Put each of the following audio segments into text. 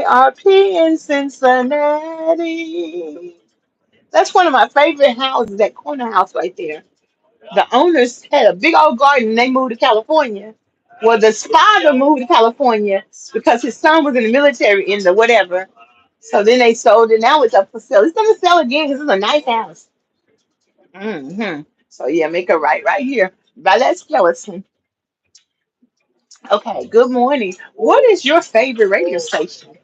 KRP in Cincinnati. That's one of my favorite houses, that corner house right there. The owners had a big old garden and they moved to California. Well, the father moved to California because his son was in the military in the whatever. So then they sold it. Now it's up for sale. It's gonna sell again because it's a nice house. So yeah, make a right here. Ballet skeleton. Okay, good morning. What is your favorite radio station?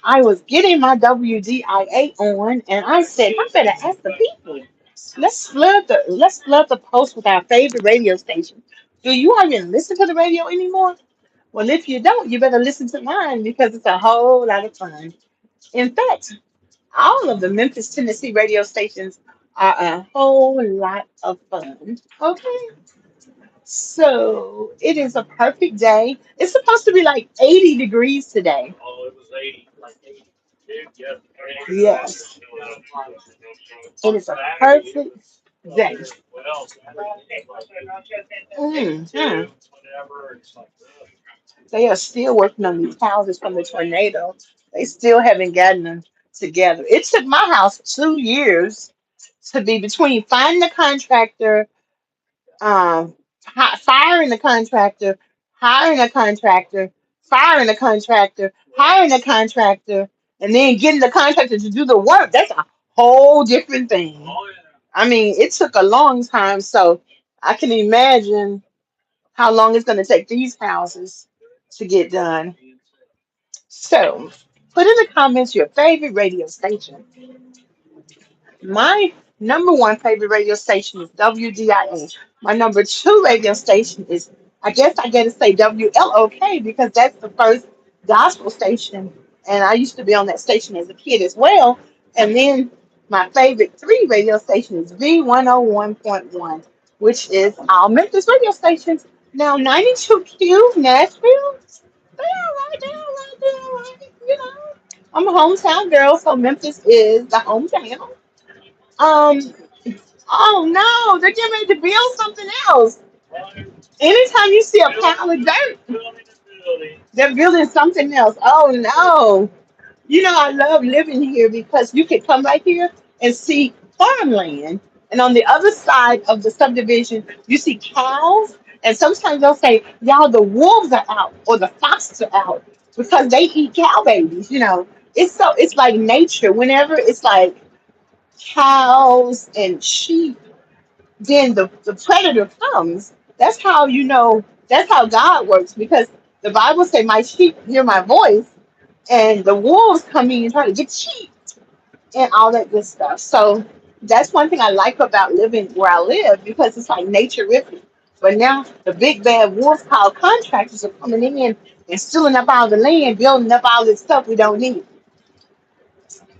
I was getting my WDIA on, and I said, I better ask the people. Let's flood the post with our favorite radio station. Do you even listen to the radio anymore? Well, if you don't, you better listen to mine because it's a whole lot of fun. In fact, all of the Memphis, Tennessee radio stations are a whole lot of fun. Okay, so it is a perfect day. It's supposed to be like 80 degrees today. Yes, it is a perfect day. Mhm. They are still working on these houses from the tornado. They still haven't gotten them together. It took my house 2 years to be between finding the contractor, firing the contractor, hiring a contractor, firing a contractor, hiring a contractor, and then getting the contractor to do the work. That's a whole different thing. I mean, it took a long time, so I can imagine how long it's going to take these houses to get done. So, put in the comments your favorite radio station. My number one favorite radio station is WDIA. My number two radio station is, I guess I gotta say WLOK because that's the first gospel station. And I used to be on that station as a kid as well. And then my favorite three radio station is V101.1, which is our Memphis radio stations. Now, 92Q, Nashville, they're all right, they're all right, they're all right. I'm a hometown girl, so Memphis is the hometown. Um, oh no, they're getting ready to build something else. Anytime you see a pile of dirt, they're building something else. Oh no. I love living here because you can come right here and see farmland. And on the other side of the subdivision, you see cows. And sometimes they'll say, y'all, the wolves are out or the foxes are out because they eat cow babies. It's like nature. Whenever it's like cows and sheep, then the predator comes. That's how God works because the Bible says, my sheep hear my voice, and the wolves come in and try to get sheep and all that good stuff. So that's one thing I like about living where I live because it's like nature with me. But now the big bad wolves called contractors are coming in and stealing up all the land, building up all this stuff we don't need.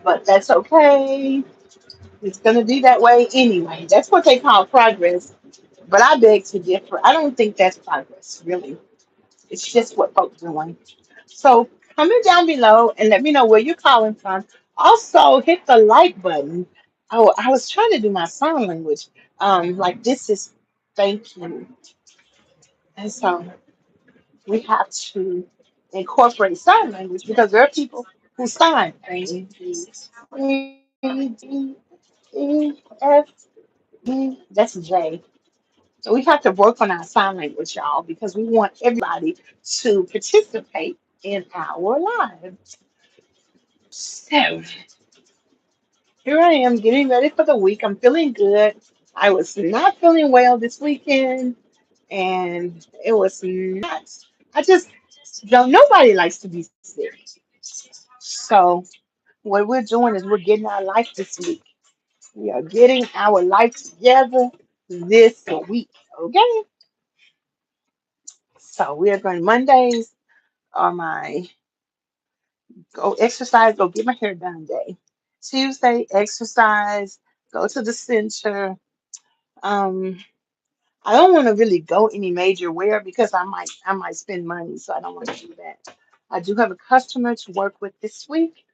But that's okay. It's gonna be that way anyway. That's what they call progress. But I beg to differ. I don't think that's progress, really. It's just what folks are doing. So comment down below and let me know where you're calling from. Also, hit the like button. Oh, I was trying to do my sign language. Like this is thank you. And so we have to incorporate sign language because there are people who sign A, B, E, F, E. That's J. So we have to work on our sign language, y'all, because we want everybody to participate in our lives. So here I am getting ready for the week. I'm feeling good. I was not feeling well this weekend, and it was not. I just don't. Nobody likes to be sick. So what we're doing is we're getting our life this week. We are getting our life together this week. Okay. So we are going Mondays are my go exercise, go get my hair done day. Tuesday, exercise, go to the center. Um, I don't want to really go any major wear because I might spend money, so I don't want to do that. I do have a customer to work with this week,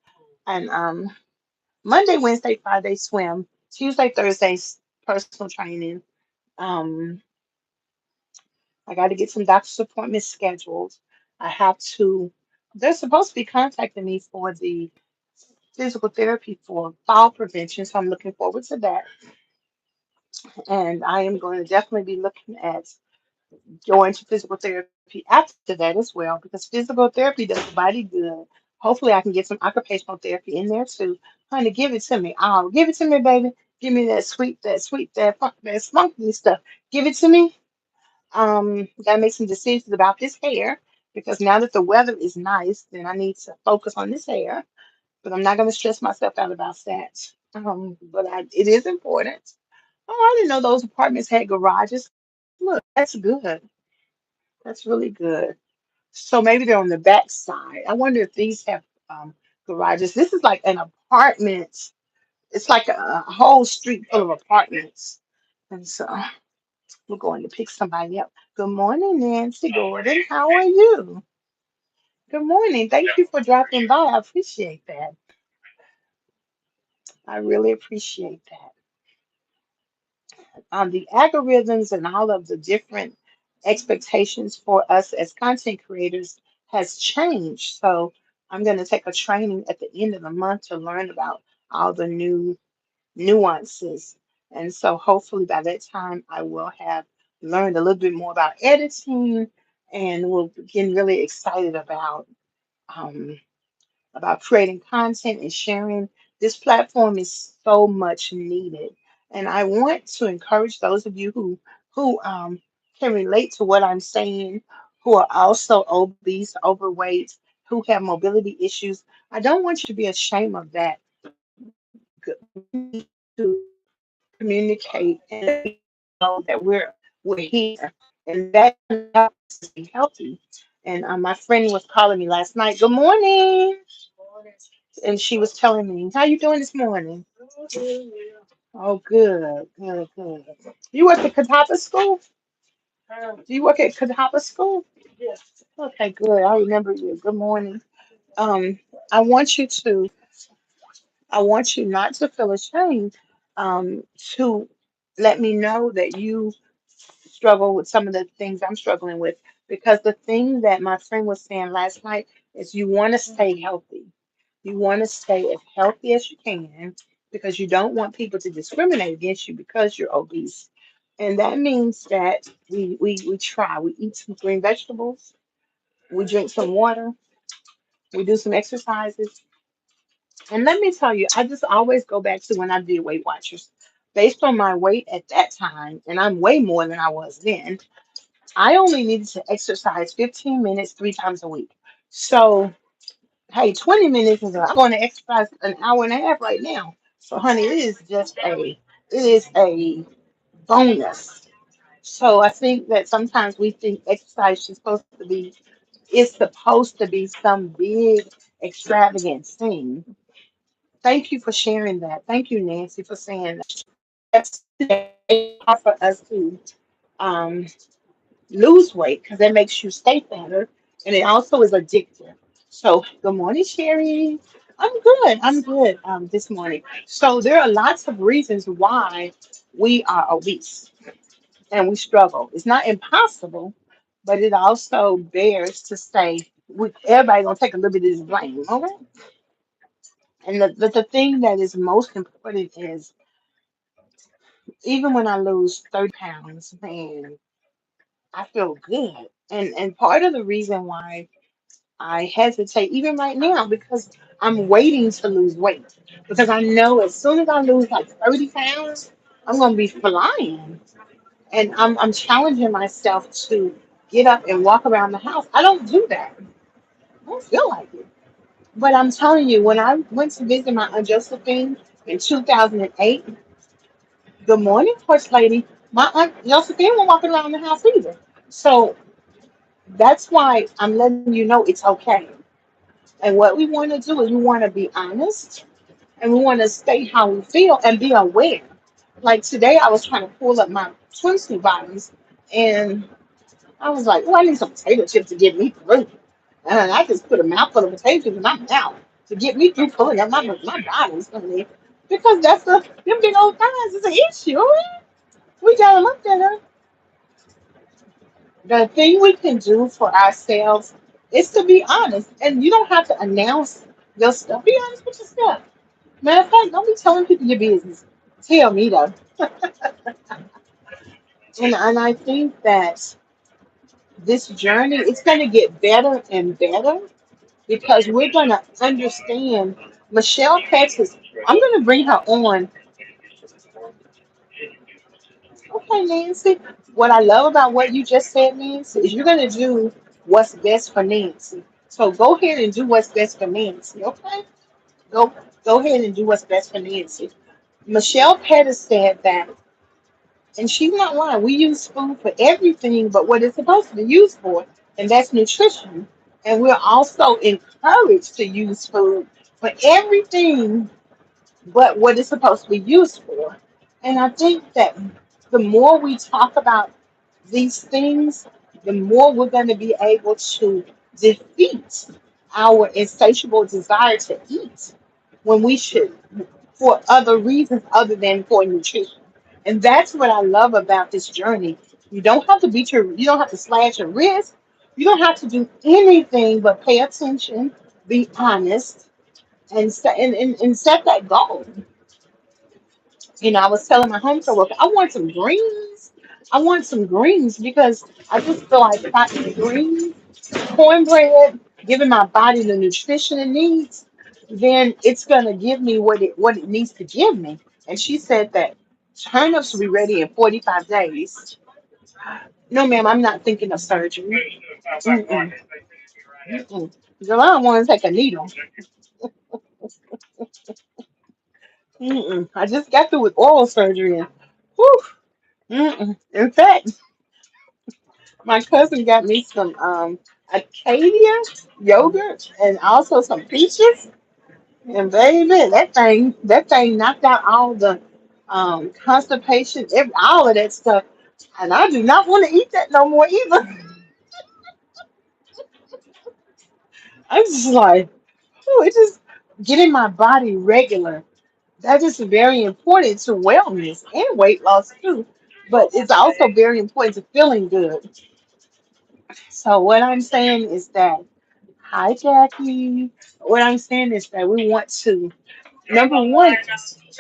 and Monday, Wednesday, Friday swim. Tuesday, Thursdays personal training. Um, I got to get some doctor's appointments scheduled. I have to. They're supposed to be contacting me for the physical therapy for fall prevention, so I'm looking forward to that. And I am going to definitely be looking at going to physical therapy after that as well, because physical therapy does the body good. Hopefully, I can get some occupational therapy in there too. Honey, give it to me. Oh, give it to me, baby. Give me that funk, that spunky stuff. Give it to me. Gotta make some decisions about this hair because now that the weather is nice, then I need to focus on this hair. But I'm not gonna stress myself out about that. It is important. Oh, I didn't know those apartments had garages. Look, that's good. That's really good. So maybe they're on the back side. I wonder if these have um, garages. This is like an apartment. It's like a whole street full of apartments. And so we're going to pick somebody up. Good morning, Nancy Gordon. How are you? Good morning. Thank you for dropping by. I appreciate that. I really appreciate that. The algorithms and all of the different expectations for us as content creators has changed. So I'm going to take a training at the end of the month to learn about all the new nuances. And so hopefully by that time I will have learned a little bit more about editing and will get really excited um, about creating content and sharing. This platform is so much needed. And I want to encourage those of you who can relate to what I'm saying, who are also obese, overweight, who have mobility issues. I don't want you to be ashamed of that. To communicate and let people know that we're here, and that helps us stay healthy. And my friend was calling me last night. Good morning, and she was telling me, "How you doing this morning?" Oh, good, good, good. You work at Catawba School? Do you work at Catawba School? Okay, good. I remember you. Good morning. Um, I want you to I want you not to feel ashamed, to let me know that you struggle with some of the things I'm struggling with. Because the thing that my friend was saying last night is you want to stay healthy. You want to stay as healthy as you can because you don't want people to discriminate against you because you're obese. And that means that we try. We eat some green vegetables, we drink some water, we do some exercises, and let me tell you, I just always go back to when I did Weight Watchers. Based on my weight at that time, and I'm way more than I was then, I only needed to exercise 15 minutes 3 times a week. So, hey, 20 minutes is I'm going to exercise an hour and a half right now. So, honey, it is a bonus. So I think that sometimes we think exercise is supposed to be some big extravagant thing. Thank you for sharing that. Thank you, Nancy, for saying that. That's hard for us to um, lose weight because that makes you stay fatter, and it also is addictive. So, good morning, Sherry. I'm good. I'm good this morning. So, there are lots of reasons why we are obese and we struggle. It's not impossible, but it also bears to say everybody gonna take a little bit of this blame. Okay. And the thing that is most important is even when I lose 30 pounds, man, I feel good. And part of the reason why I hesitate even right now because I'm waiting to lose weight. Because I know as soon as I lose like 30 pounds, I'm gonna be flying. And I'm challenging myself to get up and walk around the house. I don't do that. I don't feel like it. But I'm telling you, when I went to visit my Aunt Josephine in 2008, good morning, First Lady. My Aunt Josephine wasn't walking around the house either. So that's why I'm letting you know it's okay. And what we want to do is we want to be honest and we want to state how we feel and be aware. Like today, I was trying to pull up my swimsuit bottoms and I was like, oh, I need some potato chips to get me through. And I just put a mouthful of potato chips in my mouth to get me through pulling up my bottoms. I mean, because them big old thighs is an issue. We gotta look at it. The thing we can do for ourselves It's to be honest, and you don't have to announce your stuff. Be honest with yourself. Matter of fact, don't be telling people your business. Tell me though. And I think that this journey it's going to get better and better because we're going to understand Michelle Texas. I'm going to bring her on. Okay, Nancy. What I love about what you just said, Nancy, is you're going to do what's best for Nancy. So go ahead and do what's best for Nancy. Okay, go go ahead and do what's best for Nancy. Michelle Pettis said that, and she's not lying. We use food for everything, but what it's supposed to be used for, and that's nutrition. And we're also encouraged to use food for everything but what it's supposed to be used for. And I think that the more we talk about these things, the more we're going to be able to defeat our insatiable desire to eat when we should, for other reasons other than for nutrition. And that's what I love about this journey. You don't have to slash your wrist. You don't have to do anything but pay attention, be honest, and set that goal. I was telling my home care worker, I want some greens. I want some greens because I just feel like if I eat greens, cornbread, giving my body the nutrition it needs, then it's gonna give me what it needs to give me. And she said that turnips will be ready in 45 days. No, ma'am, I'm not thinking of surgery. Mm-mm, mm-mm. Girl, I don't want to take a needle. Mm-mm. I just got through with oral surgery and whew, mm-mm. In fact, my cousin got me some Acadia yogurt and also some peaches. And baby, that thing knocked out all the constipation, all of that stuff. And I do not want to eat that no more either. I'm just like, oh, it's just getting my body regular. That is very important to wellness and weight loss too. But it's also very important to feeling good. So what I'm saying is that, hi Jackie. What I'm saying is that we want to, number one,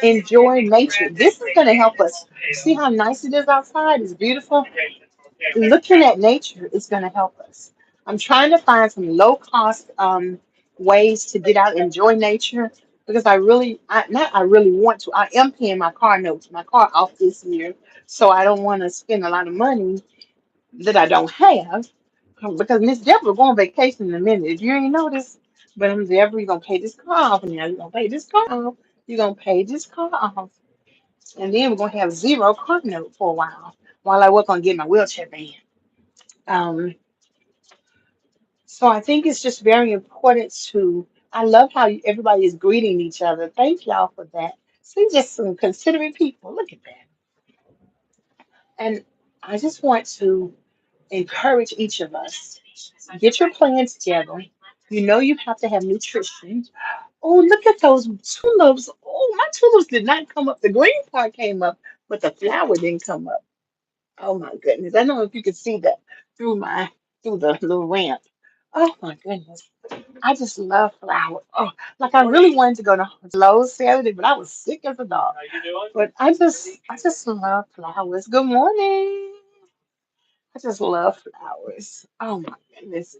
enjoy nature. This is going to help us. See how nice it is outside? It's beautiful. Looking at nature is going to help us. I'm trying to find some low cost ways to get out and enjoy nature because I really want to. I am paying my car notes, my car off this year, so I don't want to spend a lot of money that I don't have because Miss Deborah going on vacation in a minute. If you ain't noticed, but I'm Deborah, you're gonna pay this car off, and now you're gonna pay this car off. You're gonna pay this car off, and then we're gonna have zero car note for a while I work on getting my wheelchair van. Um, so I think it's just very important to. I love how everybody is greeting each other. Thank y'all for that. See, just some considerate people. Look at that. And I just want to encourage each of us. Get your plan together. You know you have to have nutrition. Oh, look at those tulips. Oh, my tulips did not come up. The green part came up, but the flower didn't come up. Oh my goodness. I don't know if you could see that through my through the little ramp. Oh my goodness. I just love flowers. Oh, like I really wanted to go to Lowe's Saturday, but I was sick as a dog. But I just love flowers. Good morning. I just love flowers. Oh my goodness.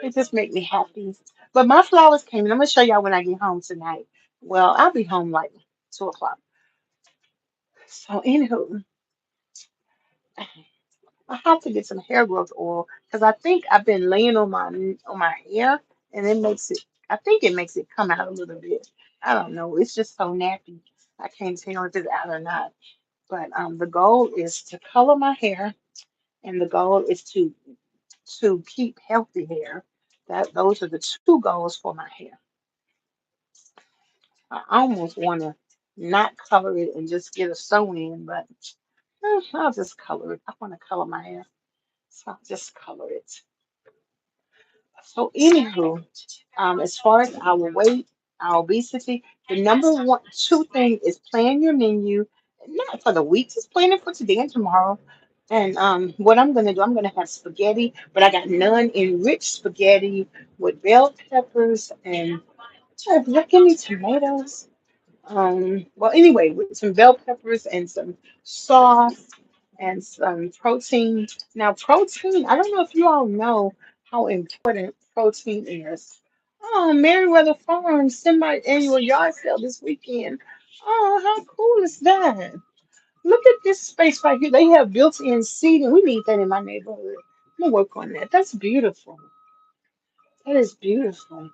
It just make me happy. But my flowers came in. I'm gonna show y'all when I get home tonight. Well, I'll be home like 2 o'clock. So anywho, I have to get some hair growth oil because I think I've been laying on my hair and it makes it I think it makes it come out a little bit. I don't know. It's just so nappy. I can't tell if it's out or not. But the goal is to color my hair and the goal is to keep healthy hair. Those are the two goals for my hair. I almost want to not color it and just get a sew in, but I'll just color it. I want to color my hair, so I'll just color it. So, anywho, as far as our weight, our obesity, the number one, two thing is plan your menu, not for the week, just plan it for today and tomorrow. And what I'm gonna do, I'm gonna have spaghetti, but I got none-enriched spaghetti with bell peppers and give me tomatoes. Well, anyway, with some bell peppers and some sauce and some protein. Now, protein, I don't know if you all know how important protein is. Oh, Meriwether Farms semi-annual yard sale this weekend. Oh, how cool is that? Look at this space right here. They have built-in seating. We need that in my neighborhood. I'm gonna work on that. That's beautiful. That is beautiful.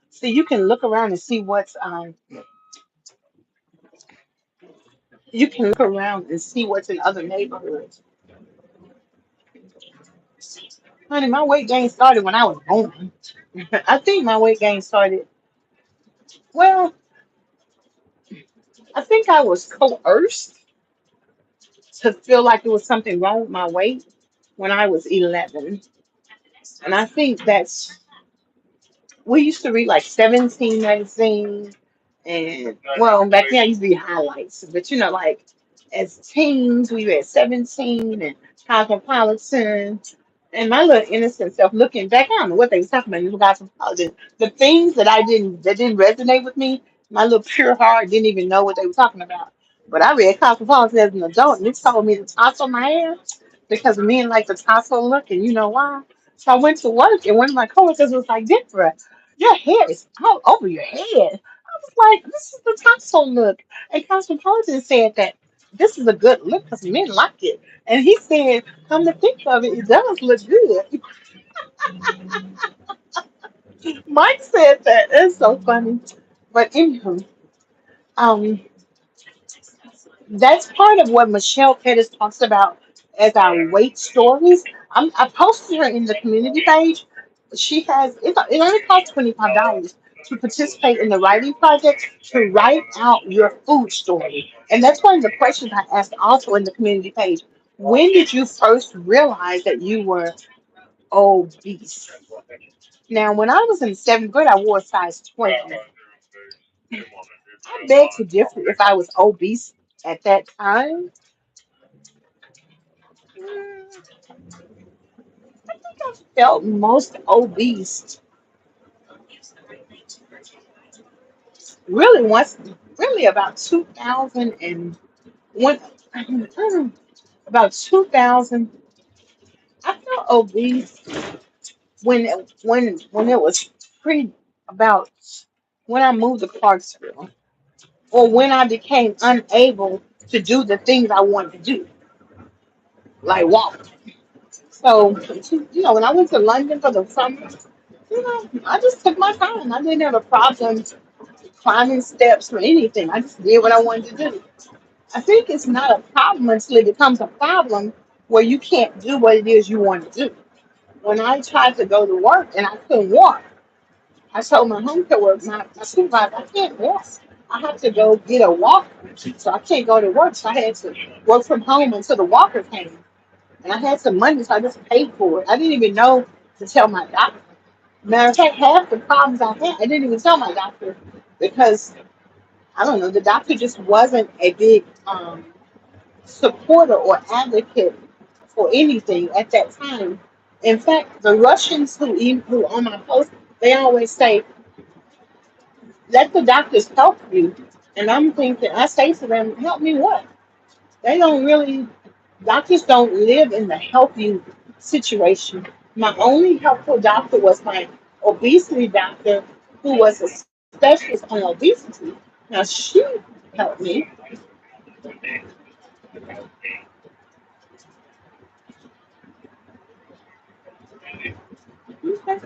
See, you can look around and see you can look around and see what's in other neighborhoods. Honey, my weight gain started when I was born. I think my weight gain started, well, I think I was coerced to feel like there was something wrong with my weight when I was 11. And I think that's, we used to read like 17 magazine, and well, back then I used to read highlights, but like as teens, we read 17 and Cosmopolitan. And my little innocent self looking back, I don't know what they was talking about in Cosmopolitan. The things that didn't resonate with me, my little pure heart didn't even know what they were talking about. But I read Cosmopolitan as an adult, and it told me to toss my hair because men like the tassel look, and you know why? So I went to work, and one of my coworkers was like, "Dipra, your hair is all over your head." I was like, "This is the tassel look." And Cosmopolitan said that this is a good look because men like it. And he said, "Come to think of it, it does look good." Mike said that. It's so funny. But anywho, um, that's part of what Michelle Pettis talks about as our weight stories. I posted her in the community page. She has it only costs $25 to participate in the writing project to write out your food story. And that's one of the questions I asked also in the community page. When did you first realize that you were obese? Now, when I was in seventh grade, I wore a size 12. I beg to differ if I was obese at that time. Mm, I felt most obese really once, really about 2001, about 2000. I felt obese when it was pretty about when I moved to Clarksville or when I became unable to do the things I wanted to do, like walk. So, when I went to London for the summer, I just took my time. I didn't have a problem climbing steps or anything. I just did what I wanted to do. I think it's not a problem until it becomes a problem where you can't do what it is you want to do. When I tried to go to work and I couldn't walk, I told my home care work, my supervisor, I can't walk. I have to go get a walker. So I can't go to work. So I had to work from home until the walker came. And I had some money, so I just paid for it. I didn't even know to tell my doctor. Matter of fact, half the problems I had, I didn't even tell my doctor because I don't know, the doctor just wasn't a big supporter or advocate for anything at that time. In fact, the Russians who on my post, they always say, "Let the doctors help you." And I'm thinking, I say to them, "Help me what?" They don't really, doctors don't live in the help you situation. My only helpful doctor was my obesity doctor, who was a specialist on obesity. Now she helped me. Okay.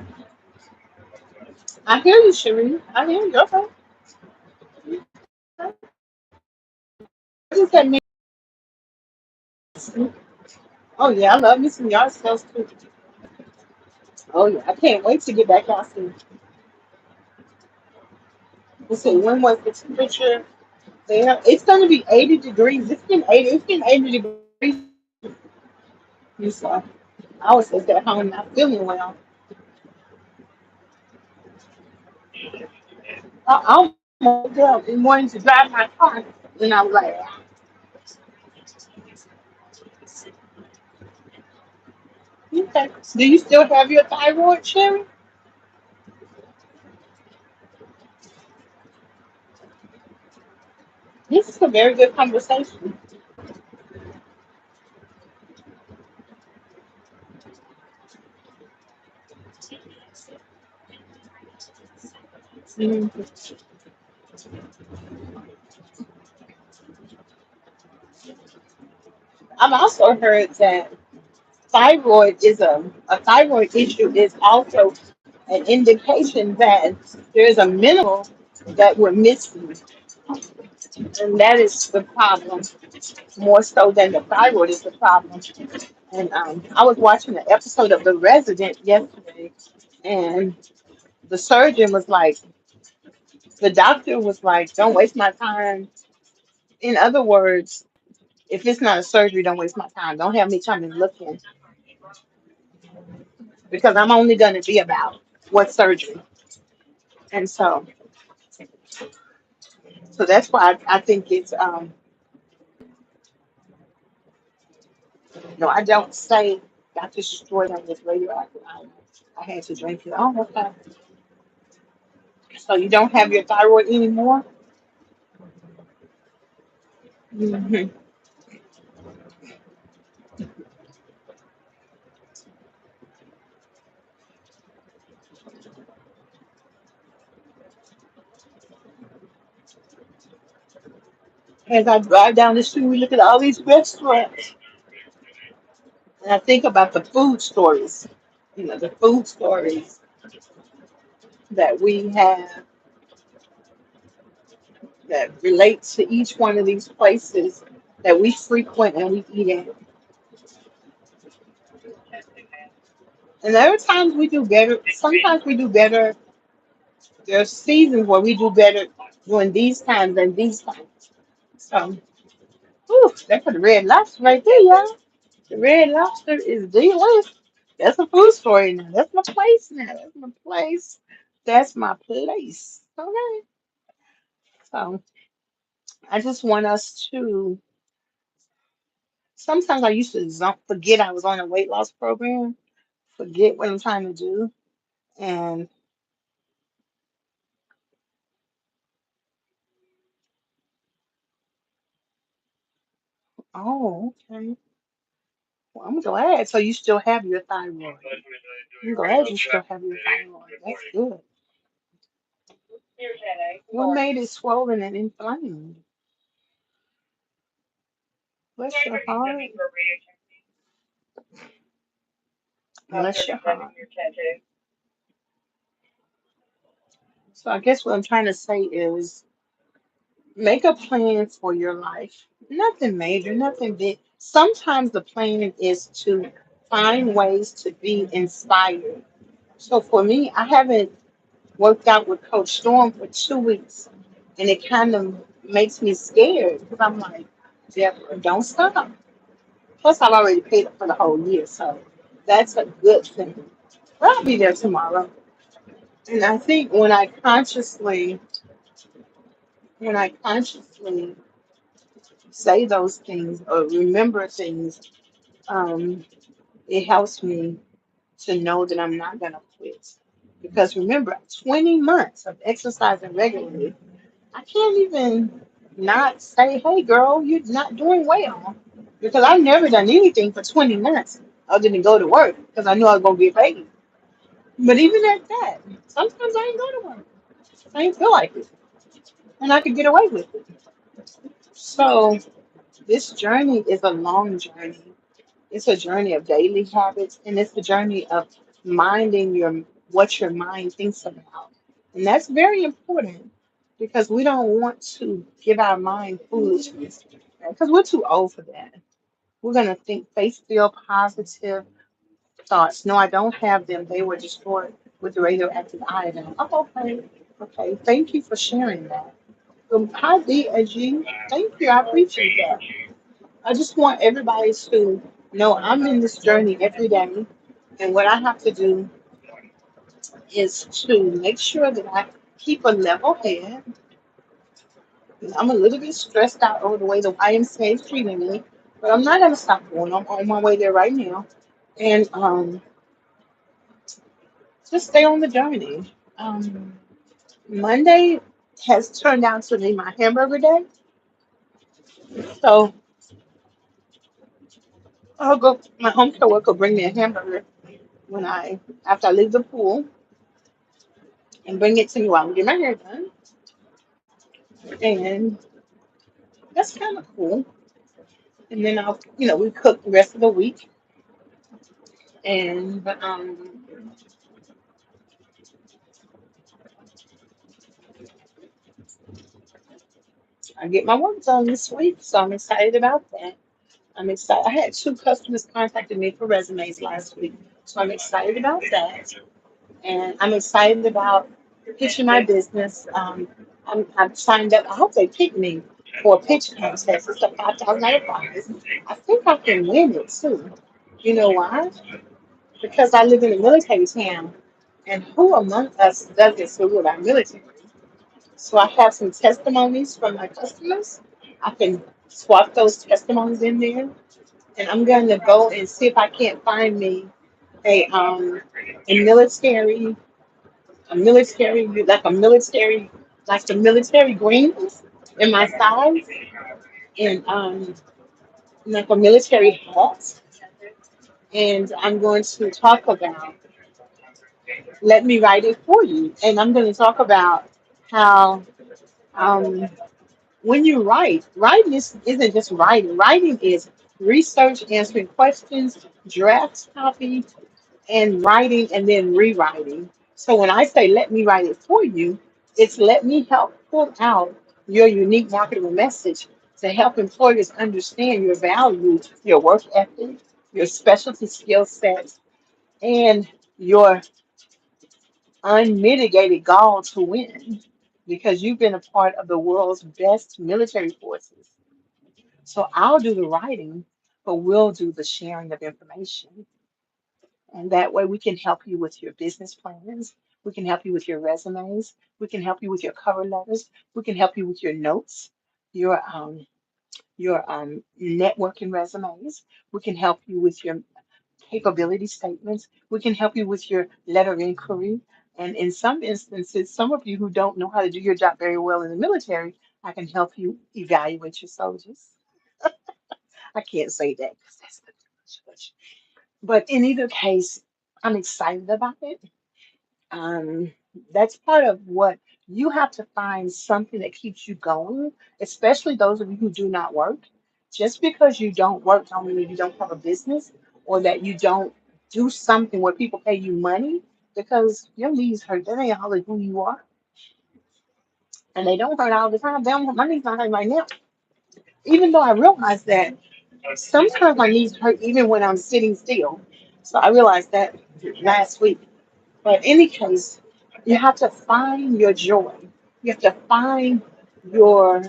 I hear you, Sheree. I hear you. Okay. What does that mean? Oh yeah, I love me some yard sales too. Oh yeah, I can't wait to get back out soon. Let's see, when was the temperature there? It's gonna be 80 degrees. It's been 80 degrees. You saw. I was just at home not feeling well. I almost woke up and wanted to drive my car. And I was like, Okay. Do you still have your thyroid, Sherry? This is a very good conversation. Mhm. I've also heard that a thyroid issue is also an indication that there's a mineral that we're missing, and that is the problem more so than the thyroid is the problem. And I was watching an episode of The Resident yesterday, and the surgeon was like, the doctor was like, "Don't waste my time." In other words, if it's not a surgery, don't waste my time. Don't have me coming looking because I'm only going to be about what surgery. And so that's why I think it's no, I don't say got destroyed on this radioactive ion. I had to drink it. Oh, okay. So you don't have your thyroid anymore? Hmm. As I drive down the street, we look at all these restaurants, and I think about the food stories. You know, the food stories that we have that relate to each one of these places that we frequent and we eat at. And there are times we do better. Sometimes we do better. There are seasons where we do better during these times than these times. So, whew, that's for the red lobster right there, y'all. The red lobster is delicious. That's a food story now. That's my place now. That's my place. That's my place. Okay. So I just want us to. Sometimes I used to forget I was on a weight loss program, forget what I'm trying to do. And oh, okay. Well, I'm glad. So you still have your thyroid. I'm glad you still have your thyroid. That's good. What made it swollen and inflamed? Bless your heart. Bless your heart. So I guess what I'm trying to say is make a plan for your life. Nothing major, nothing big. Sometimes the plan is to find ways to be inspired. So for me, I haven't worked out with Coach Storm for 2 weeks, and it kind of makes me scared because I'm like, yeah, don't stop. Plus, I've already paid up for the whole year, so that's a good thing. But I'll be there tomorrow. And I think when I consciously say those things or remember things, um, it helps me to know that I'm not going to quit. Because remember, 20 months of exercising regularly, I can't even not say, hey, girl, you're not doing well. Because I've never done anything for 20 months other than go to work because I knew I was going to get paid. But even at that, sometimes I ain't go to work. I ain't feel like it. And I could get away with it. So this journey is a long journey. It's a journey of daily habits, and it's a journey of minding what your mind thinks about. And that's very important because we don't want to give our mind foolishness because we're too old for that. We're going to think faith filled positive thoughts. No, I don't have them. They were destroyed with the radioactive iodine. Oh, okay. Okay. Thank you for sharing that. Hi, DAG. Thank you. I appreciate that. I just want everybody to know I'm in this journey every day. And what I have to do is to make sure that I keep a level head. I'm a little bit stressed out over the way the YMCA is treating me, but I'm not going to stop going. I'm on my way there right now. and just stay on the journey. Monday has turned out to be my hamburger day, so I'll go. My home care worker will bring me a hamburger when I after I leave the pool and bring it to me while I'm getting my hair done, and that's kind of cool. And then we cook the rest of the week, and I get my work done this week, so I'm excited about that. I'm excited. I had two customers contacted me for resumes last week, so I'm excited about that. And I'm excited about pitching my business. I've signed up. I hope they pick me for a pitch contest. It's a $5,000 prize. I think I can win it too. You know why? Because I live in a military town, and who among us doesn't salute our military? So I have some testimonies from my customers. I can swap those testimonies in there, and I'm going to go and see if I can't find me a um a military like the military greens in my size, and like a military hat. And I'm going to talk about let me write it for you, and I'm going to talk about how um when you writing isn't just writing. Writing is research, answering questions, draft copy, and writing and then rewriting. So when I say let me write it for you, it's let me help pull out your unique marketable message to help employers understand your value, your work ethic, your specialty skill sets, and your unmitigated gall to win because you've been a part of the world's best military forces. So I'll do the writing, but we'll do the sharing of information. And that way we can help you with your business plans. We can help you with your resumes. We can help you with your cover letters. We can help you with your notes, your networking resumes. We can help you with your capability statements. We can help you with your letter of inquiry. And in some instances, some of you who don't know how to do your job very well in the military, I can help you evaluate your soldiers. I can't say that because that's the but in either case, I'm excited about it. Um, that's part of what you have to find something that keeps you going, especially those of you who do not work. Just because you don't work don't mean you don't have a business or that you don't do something where people pay you money because your knees hurt. That ain't all of who you are. And they don't hurt all the time. They don't, my knees not hurting right now. Even though I realize that sometimes my knees hurt even when I'm sitting still. So I realized that last week. But in any case, you have to find your joy. You have to find your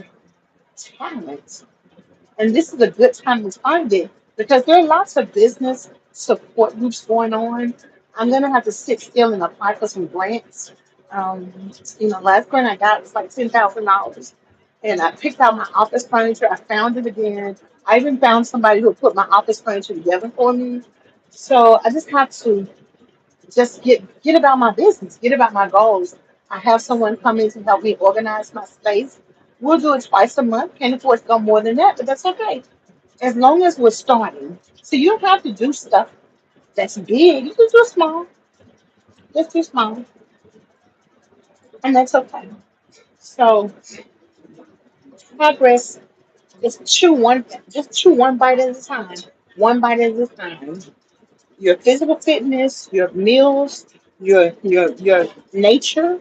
talent. And this is a good time to find it because there are lots of business support groups going on. I'm going to have to sit still and apply for some grants. Um, last grant I got was like $10,000. And I picked out my office furniture. I found it again. I even found somebody who put my office furniture together for me. So I just have to just get about my business, get about my goals. I have someone come in to help me organize my space. We'll do it twice a month. Can't afford to go more than that, but that's okay. As long as we're starting. So you don't have to do stuff that's big. You can do small. Just do small. And that's okay. So progress is chew one bite at a time. One bite at a time. Your physical fitness, your meals, your nature,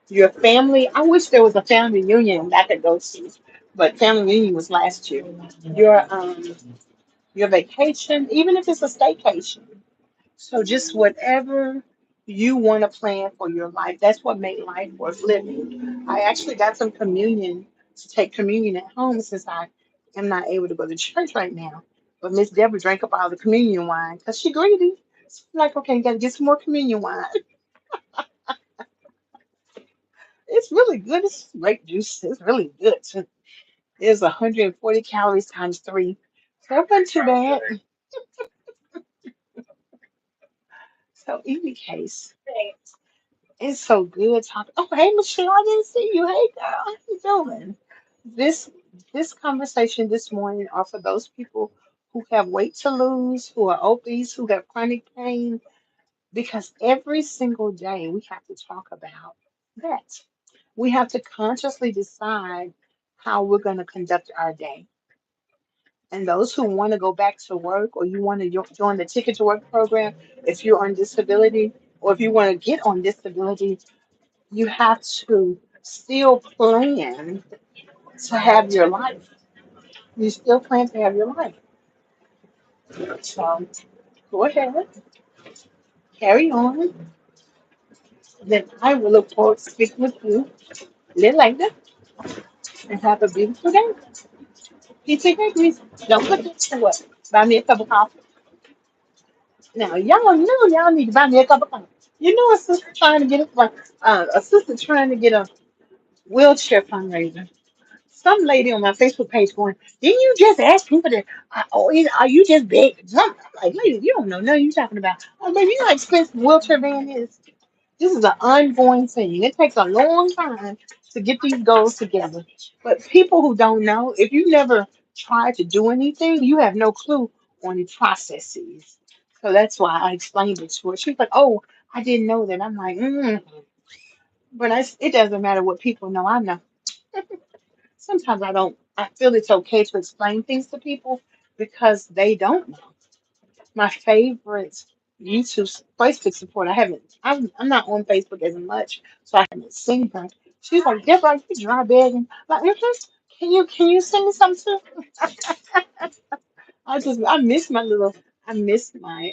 your family. I wish there was a family reunion I could go to, but family reunion was last year. Your vacation, even if it's a staycation. So just whatever you want to plan for your life, that's what made life worth living. I actually got some communion to take communion at home since I am not able to go to church right now. But Miss Deborah drank up all the communion wine because she greedy. So I'm like, okay, you gotta get some more communion wine. It's really good. It's grape juice. It's really good too. It's 140 calories times three. So it wasn't too bad. So, in any case, it's so good talking. Oh, hey, Michelle, I didn't see you. Hey, girl, how you doing? This this conversation this morning are for those people who have weight to lose, who are obese, who have chronic pain, because every single day we have to talk about that. We have to consciously decide how we're going to conduct our day. And those who want to go back to work or you want to join the Ticket to Work program, if you're on disability or if you want to get on disability, you have to still plan to have your life. You still plan to have your life. So go ahead, carry on. Then I will look forward to speaking with you a little later and have a beautiful day. Peace grease. Don't forget to what? Buy me a cup of coffee. Now, y'all know y'all need to buy me a cup of coffee. You know, a sister trying to get a wheelchair fundraiser. Some lady on my Facebook page going, didn't you just ask people to, are you just begging? I'm like, lady, you don't know nothing you talking about. Oh, baby, you know how expensive wheelchair van is? This is an ongoing thing. It takes a long time to get these goals together. But people who don't know, if you never tried to do anything, you have no clue on the processes. So that's why I explained it to her. She's like, "Oh, I didn't know that." I'm like, but it doesn't matter what people know. I know. Sometimes I don't. I feel it's okay to explain things to people because they don't know. My favorite YouTube, Facebook support. I'm not on Facebook as much, so I haven't seen her. She's like, Deborah, you dry begging. Like, can you send me some too? I miss my little, I miss my,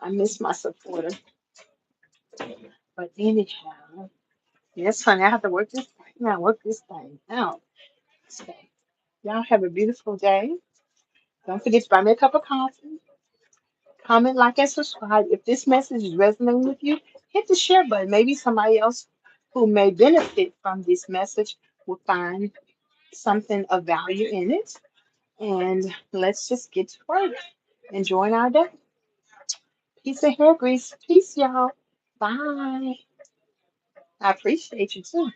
I miss my supporter. But anyhow, yes, honey, I have to work this thing. Now work this thing out. So, y'all have a beautiful day. Don't forget to buy me a cup of coffee. Comment, like, and subscribe. If this message is resonating with you, hit the share button. Maybe somebody else who may benefit from this message will find something of value in it. And let's just get to work. Enjoying our day. Peace and hair grease. Peace, y'all. Bye. I appreciate you too.